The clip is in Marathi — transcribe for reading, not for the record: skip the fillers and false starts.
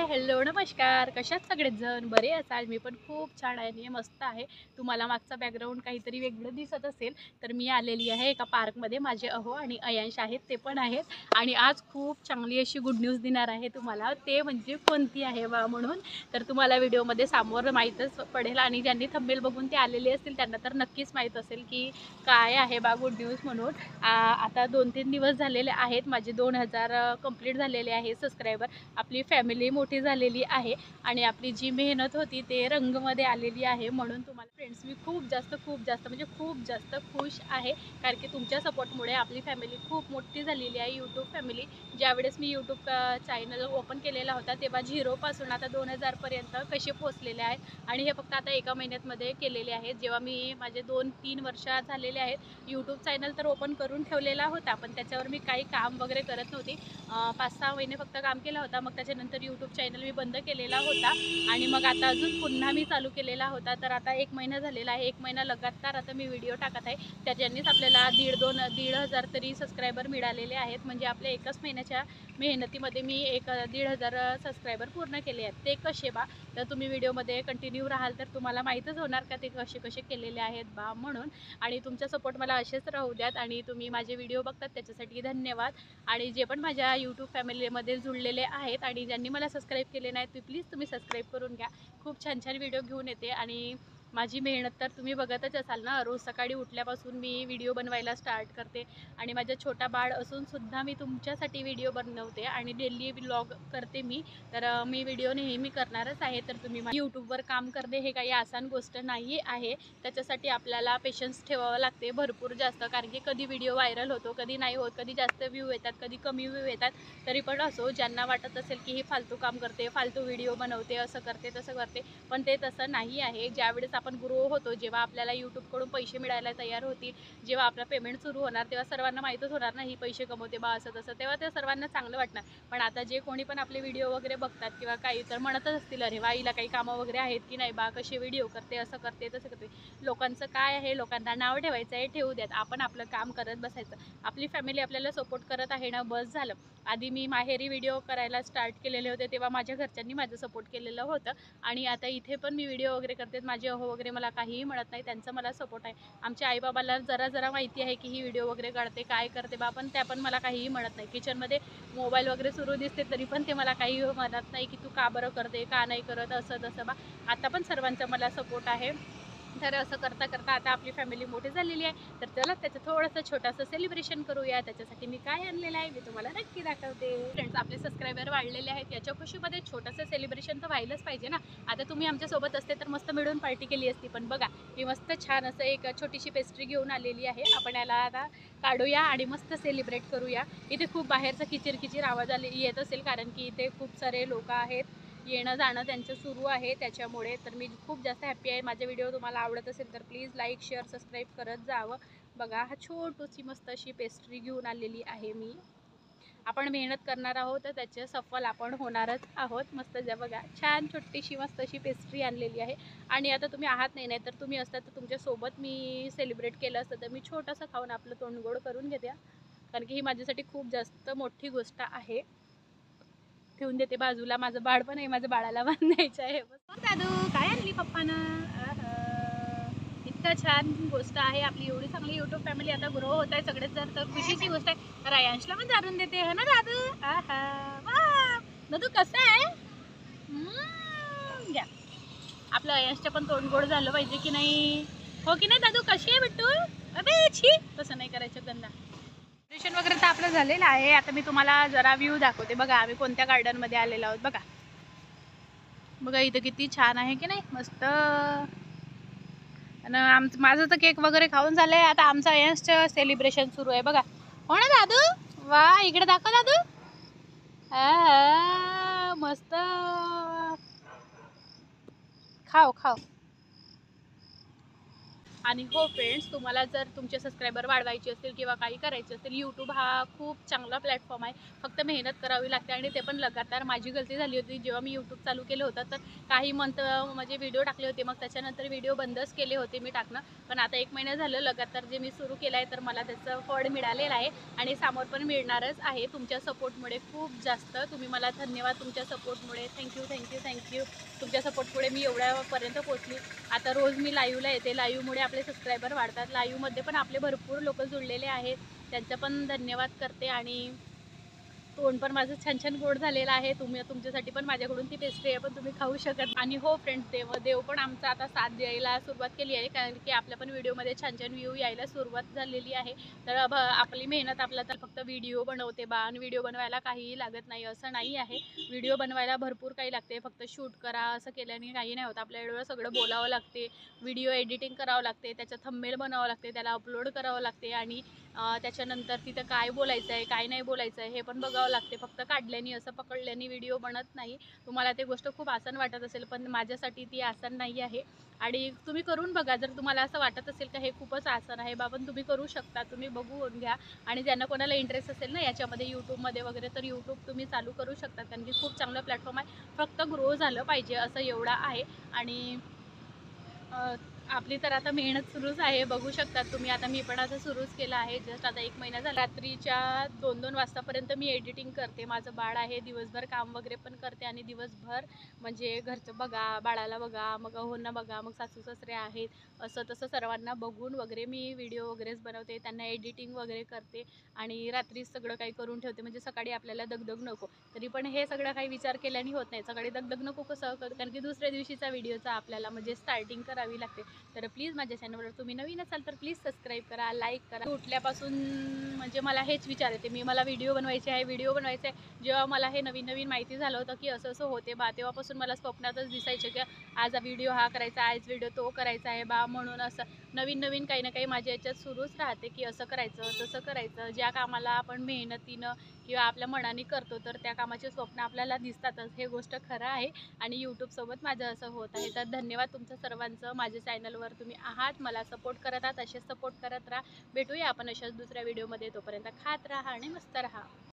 हाय हॅलो नमस्कार. कशात सगळेच जण बरे असाल? मी पण खूप छान आहे आणि मस्त आहे. तुम्हाला मागचा बॅकग्राऊंड काहीतरी वेगळं दिसत असेल तर मी आलेली आहे एका पार्कमध्ये. माझे अहो आणि अयांश आहेत, ते पण आहेत. आणि आज खूप चांगली अशी गुड न्यूज देणार आहे तुम्हाला. ते म्हणजे कोणती आहे बा म्हणून तर तुम्हाला व्हिडिओमध्ये समोर माहीतच पडेल. आणि ज्यांनी थंबनेल बघून ते आलेले असतील त्यांना तर नक्कीच माहीत असेल की काय आहे बा गुड न्यूज म्हणून. आता 2-3 दिवस झालेले आहेत, माझे 2000 कंप्लीट झालेले आहे सबस्क्रायबर. आपली फॅमिली मोठी झालेली आहे आणि आपली जी मेहनत होती ते रंगमध्ये आलेली आहे. म्हणून तुम्हाला फ्रेंड्स मी खूप जास्त म्हणजे खूप जास्त खुश आहे. कारण की तुमच्या सपोर्टमुळे आपली फॅमिली खूप मोठी झालेली आहे. यूट्यूब फॅमिली ज्यावेळेस मी यूट्यूब चॅनल ओपन केलेला होता तेव्हा 0पासून आता 2000पर्यंत कसे पोचलेले आहेत. आणि हे फक्त आता एका महिन्यातमध्ये केलेले आहेत. जेव्हा मी माझे 2-3 वर्ष झालेले आहेत यूट्यूब चॅनल तर ओपन करून ठेवलेला होता, पण त्याच्यावर मी काही काम वगैरे करत नव्हती. 5-6 महिने फक्त काम केला होता. मग त्याच्यानंतर यूट्यूब चॅनल मी बंद केलेला होता आणि मग आता अजून पुन्हा मी चालू केलेला होता. तर आता 1 महिना झालेला आहे. 1 महिना लगातार आता मी व्हिडिओ टाकत आहे. त्याच्यानीच आपल्याला 1,500 तरी सबस्क्रायबर मिळालेले आहेत. म्हणजे आपल्या एकाच महिन्याच्या मेहनतीमध्ये मी 1,500 सबस्क्रायबर पूर्ण केले आहेत. ते कसे बा तर तुम्ही व्हिडिओमध्ये कंटिन्यू राहाल तर तुम्हाला माहीतच होणार का ते कसे कसे केलेले आहेत बा म्हणून. आणि तुमचा सपोर्ट मला असेच राहू द्यात. आणि तुम्ही माझे व्हिडिओ बघतात त्याच्यासाठी धन्यवाद. आणि जे पण माझ्या यूट्यूब फॅमिलीमध्ये जुळलेले आहेत आणि ज्यांनी मला सबस्क्राईब केले नाहीत ते प्लीज तुम्ही सबस्क्राईब करून घ्या. खूप छान छान व्हिडिओ घेऊन येते आणि माझी मेहनत तर तुम्ही बघतच असाल ना. रोज सकाळी उठल्यापासून मी व्हिडिओ बनवायला स्टार्ट करते आणि माझं छोटा बाळ असूनसुद्धा मी तुमच्यासाठी व्हिडिओ बनवते आणि डेली व्लॉग करते मी. तर मी व्हिडिओ नेहमी करणारच आहे. तर तुम्ही यूट्यूबवर काम करणे हे काही आसान गोष्ट नाही आहे. त्याच्यासाठी आपल्याला पेशन्स ठेवावं लागते भरपूर जास्त. कारण की कधी व्हिडिओ व्हायरल होतो, कधी नाही होत, कधी जास्त व्ह्यू येतात, कधी कमी व्ह्यू येतात. तरी पण असो, ज्यांना वाटत असेल की ही फालतू काम करते, फालतू व्हिडिओ बनवते, असं करते तसं करते, पण ते तसं नाही आहे. ज्यावेळेस आपण ग्रो होतो, जेव्हा आपल्याला यूट्यूबकडून पैसे मिळायला तयार होतील, जेव्हा आपला पेमेंट सुरू होणार तेव्हा सर्वांना माहीतच होणार ना ही पैसे कमवते बा असं तसं. तेव्हा ते सर्वांना चांगलं वाटणार. पण आता जे कोणी पण आपले व्हिडिओ वगैरे बघतात किंवा काही तर म्हणतच असतील अरे वा हिला काही कामं वगैरे आहेत की नाही बा, कसे व्हिडिओ करते, असं करते तसं करते. लोकांचं काय आहे, लोकांना नाव ठेवायचं आहे, ठेवू द्यात. आपण आपलं काम करत बसायचं. आपली फॅमिली आपल्याला सपोर्ट करत आहे ना, बस झालं. आधी मी माहेरी व्हिडिओ करायला स्टार्ट केलेले होते तेव्हा माझ्या घरच्यांनी माझं सपोर्ट केलेलं होतं. आणि आता इथे पण मी व्हिडिओ वगैरे करते, माझे अहो वगैरे मला काहीही म्हणत नाही, त्यांचं मला सपोर्ट आहे. आमच्या आईबाबाला जरा माहिती आहे की ही व्हिडिओ वगैरे काढते, काय करते बा, पण त्या पण मला काहीही म्हणत नाही. किचनमध्ये मोबाईल वगैरे सुरू दिसते तरी पण ते मला काही म्हणत नाही की तू का बरं करते, का नाही करत, असं तसं बा. आता पण सर्वांचा मला सपोर्ट आहे. तर असं करता करता आता आपली फॅमिली मोठी झालेली आहे. तर चला त्याचं थोडंसं छोटंसं सेलिब्रेशन करूया. त्याच्यासाठी मी काय आणलेलं आहे मी तुम्हाला नक्की दाखवते. फ्रेंड्स, आपले सबस्क्रायबर वाढलेले आहेत, याच्या खुशीमध्ये छोटंसं सेलिब्रेशन तर व्हायलाच पाहिजे ना. आता तुम्ही आमच्यासोबत असते तर मस्त मिळून पार्टी केली असती, पण बघा मी मस्त छान असं एक छोटीशी पेस्ट्री घेऊन आलेली आहे. आपण याला आता काढूया आणि मस्त सेलिब्रेट करूया. इथे खूप बाहेरचा किचिर आवाज येत असेल कारण की इथे खूप सारे लोक आहेत, येणं जाणं त्यांचं सुरू आहे त्याच्यामुळे. तर मी खूप जास्त हॅप्पी आहे. माझे व्हिडिओ तुम्हाला आवडत असेल तर प्लीज लाईक शेअर सबस्क्राईब करत जावं. बघा हा छोटीशी मस्त अशी पेस्ट्री घेऊन आलेली आहे मी. आपण मेहनत करणार आहोत तर त्याचे सफल आपण होणारच आहोत. मस्त जा बघा, छान छोटीशी मस्त अशी पेस्ट्री आणलेली आहे. आणि आता तुम्ही आहात नाही तर तुम्ही असतात तर तुमच्यासोबत मी सेलिब्रेट केलं असतं. तर मी छोटंसं खाऊन आपलं तोंड गोड करून घेते, कारण की ही माझ्यासाठी खूप जास्त मोठी गोष्ट आहे. ठेवून देते बाजूला. माझं बाळ पण आहे, माझ्या बाळाला बांधायचं आहे. दादू काय आणली पप्पानं? इतकं छान गोष्ट आहे. आपली एवढी चांगली यूट्यूब फॅमिली आता ग्रो होत आहे सगळेच जर, तर खुशीची गोष्ट आहे. तर अयांशला पण जाणून देते है ना दादू? दादू कसं आहे? घ्या. आपलं अयांशचं पण तोंड गोड झालं पाहिजे की नाही, हो की नाही दादू? कशी आहे बिट्टू? अबे छी, तसं नाही करायचं गंदा. डेकोरेशन वगैरे तर आपलं झालेलं आहे. आता मी तुम्हाला जरा व्ह्यू दाखवते. बघा आम्ही कोणत्या गार्डनमध्ये आलेलो आहोत. बघा इथं किती छान आहे की नाही, मस्त. आणि माझं तर केक वगैरे खाऊन झालंय. आता आमचं अयांशचं सेलिब्रेशन सुरू आहे. बघा हो ना दादू? वा इकडे दाखव दादू. मस्त. खाओ खाओ. आणि हो फ्रेंड्स, तुम्हाला जर तुमचे सबस्क्रायबर वाढवायचे असतील किंवा काही करायचे असेल, यूट्यूब हा खूप चांगला प्लॅटफॉर्म आहे. फक्त मेहनत करावी लागते आणि ते पण लगातार. माझी गलती झाली होती जेव्हा मी यूट्यूब चालू केलं होतं, तर काही मंथ म्हणजे व्हिडिओ टाकले होते, मग त्याच्यानंतर व्हिडिओ बंदच केले होते मी टाकणं. पण आता 1 महिना झालं लगातार जे मी सुरू केलं आहे, तर मला त्याचं फळ मिळालेलं आहे आणि समोर पण मिळणारच आहे. तुमच्या सपोर्टमुळे खूप जास्त तुम्ही मला धन्यवाद. तुमच्या सपोर्टमुळे थँक्यू थँक्यू थँक्यू. तुमच्या सपोर्टमुळे मी एवढ्यापर्यंत पोहोचली. आता रोज मी लाईव्हला येते. लाईव्हमुळे आपले सबस्क्रायबर वाढतात. लाईव्हमध्ये पण आपले भरपूर लोक जुळलेले आहेत. त्यांचं पण धन्यवाद करते. आणि तोंड पण माझं छान छान गोड झालेलं आहे. तुमच्यासाठी पण माझ्याकडून ती पेस्ट्री आहे, पण तुम्ही खाऊ शकत. आणि हो फ्रेंड्स, देव पण आमचा आता साथ द्यायला सुरुवात केली आहे, कारण की आपल्या पण व्हिडिओमध्ये छान छान व्ह्यू यायला सुरुवात झालेली आहे. तर आपली मेहनत आपल्याला तर फक्त व्हिडिओ बनवते बा, आणि व्हिडिओ बनवायला काहीही लागत नाही असं नाही आहे. व्हिडिओ बनवायला भरपूर काही लागते. फक्त शूट करा असं केल्याने काही नाही होत. आपल्या एवढं सगळं बोलावं लागते, व्हिडिओ एडिटिंग करावं लागते, त्याचं थंबनेल बनावं लागते, त्याला अपलोड करावं लागते, आणि त्याच्यानंतर तिथं काय बोलायचं आहे काय नाही बोलायचं आहे हे पण बघावं लागते. फक्त काढल्याने असं पकडल्याने व्हिडिओ बनत नाही. तुम्हाला ते गोष्ट खूप आसान वाटत असेल, पण माझ्यासाठी ती आसान नाही आहे. आणि तुम्ही करून बघा. जर तुम्हाला असं वाटत असेल का हे खूपच आसान आहे बाबा, तुम्ही करू शकता. तुम्ही बघून घ्या. आणि ज्यांना कोणाला इंटरेस्ट असेल ना याच्यामध्ये यूट्यूबमध्ये वगैरे, तर यूट्यूब तुम्ही चालू करू शकता, कारण की खूप चांगलं प्लॅटफॉर्म आहे. फक्त ग्रो झालं पाहिजे असं एवढं आहे. आणि आपली तर आता मेहनत सुरूच आहे. बघू शकता तुम्ही. आता मी पण आता सुरूच केलं आहे. जस्ट आता 1 महिना झाला. रात्रीच्या 2-2 वाजतापर्यंत मी एडिटिंग करते. माझं बाळ आहे, दिवसभर काम वगैरे पण करते, आणि दिवसभर म्हणजे घरचं बघा, बाळाला बघा, मग अहोंना बघा, मग सासू सासरे आहेत, असं तसं सर्वांना बघून वगैरे मी व्हिडिओ वगैरेच बनवते. त्यांना एडिटिंग वगैरे करते, आणि रात्री सगळं काही करून ठेवते, म्हणजे सकाळी आपल्याला दगदग नको. तरी पण हे सगळं काही विचार केल्याने होत नाही. सकाळी दगदग नको कसं, कारण की दुसऱ्या दिवशीचा व्हिडिओचा आपल्याला म्हणजे स्टार्टिंग करावी लागते. तर प्लीज माझ्या चॅनलवर तुम्ही नवीन असाल तर प्लीज सबस्क्राईब करा, लाईक करा. उठल्यापासून म्हणजे मला हेच विचार येते, मला व्हिडिओ बनवायचे आहे, व्हिडिओ बनवायचे आहे. जेव्हा मला हे नवीन नवीन माहिती झालं होतं की असं असं होते बा, तेव्हापासून मला स्वप्नातच दिसायचे की आज हा व्हिडिओ हा करायचा, आज व्हिडिओ तो करायचा आहे बा. म्हणून असं नवीन नवीन काही ना काही माझ्या याच्यात सुरूच राहते की असं करायचं तसं करायचं. ज्या कामाला आपण मेहनतीनं किंवा आपल्या मनाने करतो, तर त्या कामाचे स्वप्न आपल्याला दिसतातच. हे गोष्ट खरं आहे. आणि यूट्यूबसोबत माझं असं होत आहे. तर धन्यवाद तुमचं सर्वांचं. माझ्या चॅनलवर तुम्ही आहात, मला सपोर्ट करत आहात, असेच सपोर्ट करत राहा. भेटूया आपण अशाच दुसऱ्या व्हिडिओमध्ये. तोपर्यंत खात राहा आणि मस्त राहा.